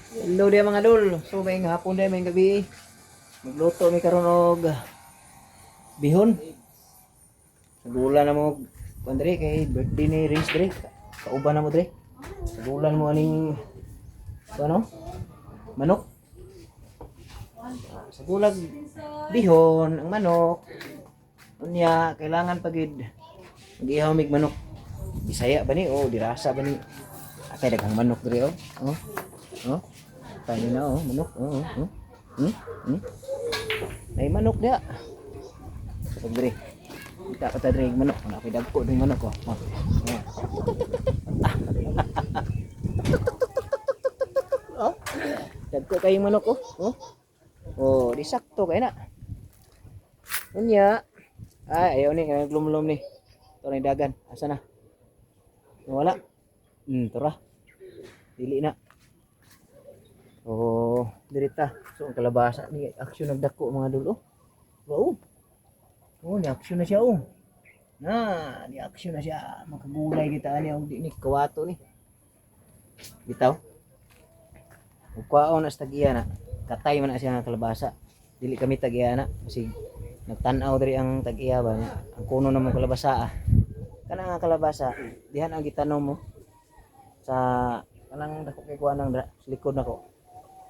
Hello dia mga dol. So may hapon day may gabi. Magluto mi karon og bihon. Nagulan na mo Andre kay birthday ni Rins Dre. Kauban na mo Dre. Nagulan mo aning ano? Manok. Sa gulag bihon ang manok. Unya kailangan pagid mag-ihaw mig manok. Bisaya ba ni o dirasa ba ni? Atay daghang manok Dre oh. Oh. Oh. Tayo na oh, manok. Oh, oh. Hmm? Hmm? Ay manok dia. Pagdre. Kita pa ta dre manok, na pay dagko ding manok ko. Oh. Oh. Dagko kay manok ko. Oh. Oh, di sakto kay na. Unya. Ay, ayaw ni kanang glumlum ni. Ito na dagan. Asa na? Wala. Tura. Dili na. Oh, dirita. So ang kalabasa ni action nagdako mga dulo. Wow. Oh, ni action na siya oh. Na, ni action na siya. Makagulay kita ani og di ni kawato ni. Bitaw. Ug kwaon na sa tagiya na. Katay man na siya nga kalabasa. Dili kami tagiya na kasi nagtan-aw diri ang tagiya ba niya. Ang kuno namong kalabasa. Kana nga kalabasa, dihan ang gitanom mo sa kanang dako kay kuan nang likod nako.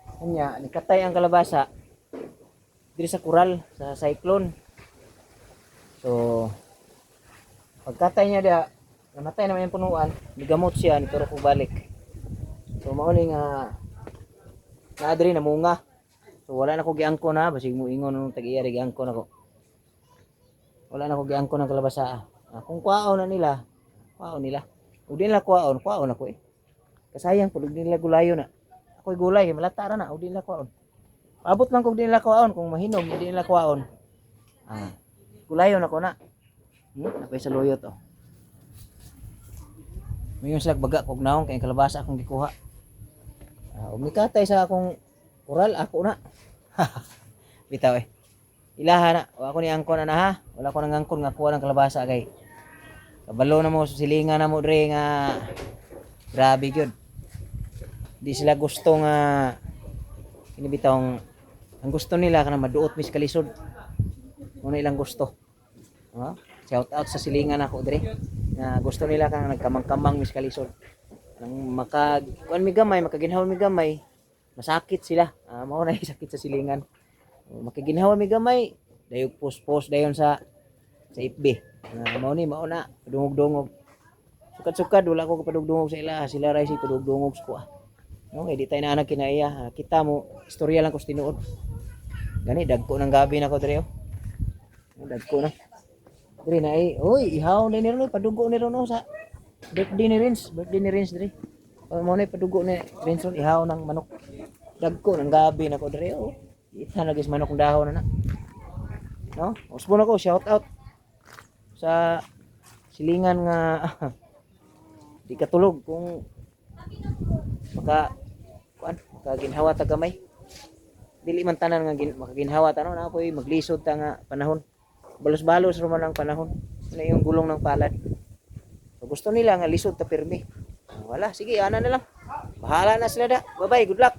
Kanya, nikatay ang kalabasa diri sa kural, sa cyclone. So, pagkatay niya dia, namatay naman yung punuan, nigamot siya, nituro ko balik. So, mauni nga, naadri na munga. So, wala na ko giangko na, basig mo ingon nung tag-iya, giangko na ko. Wala na ko giangko ng kalabasa. Kung kwaon na nila, kwaon nila. Kung di nila kwaon ako eh. Kasayang, pag di nila gulayo na. Ako'y gulay, malata ra na, o di nila kwaon. Abot man kung di nila kwaon, kung mahinom, di nila kwaon. Gulayon ako na. Ako'y sa luyot, oh. Mayroon sila baga, kung naong, kaya kalabasa akong gikuha. Umikatay sa akong kural, ako na. Bitaw eh. Ilaha na, o ako ni angkon na ha. Wala ko nang angkon, nga kuha ng kalabasa, kay. Kabalo na mo, silingan na mo, dre, nga. Grabe yun. Di sila gusto nga inibitang ang gusto nila kana maduot mis kalisod. Ano ilang gusto. Shout out sa silingan ako dire. Na gusto nila kang nagkamang-kamang mis kalisod. Nang kuan mi gamay, makaginhaw mi gamay, masakit sila. Mao na sakit sa silingan. Makaginhaw mi gamay, dayog post dayon sa FB. Mao na padungog-dungog. Sukad-sukad wala ko padugdungog sa ila, sila ray si padugdungog sa ko. No, di tayo na anak kinaiya. Kita mo, istorya lang ko sa tinuod. Gani, dagko ng gabi na ko dre. Dagko na. Dre na eh. Uy, ihaw na ni Ron. Padugo ni Ron sa birthday ni Rins. Birthday ni Rins dre. Muna padugo ni Rins Ron. Ihaw ng manok. Dagko ng gabi na ko dre. Ita na guys manok ng dahon na. No? Usbo na ko. Shout out sa silingan nga di katulog kung makaginhawa ta gamay. Dili man tanan nga makaginhawa ta no na poy maglisod ta nga panahon. Balos-balos man ang panahon. Na yung gulong ng palad. So, gusto nila nga lisod ta pirmi. Wala, sige ana na lang. Bahala na sila da. Bye-bye, good luck.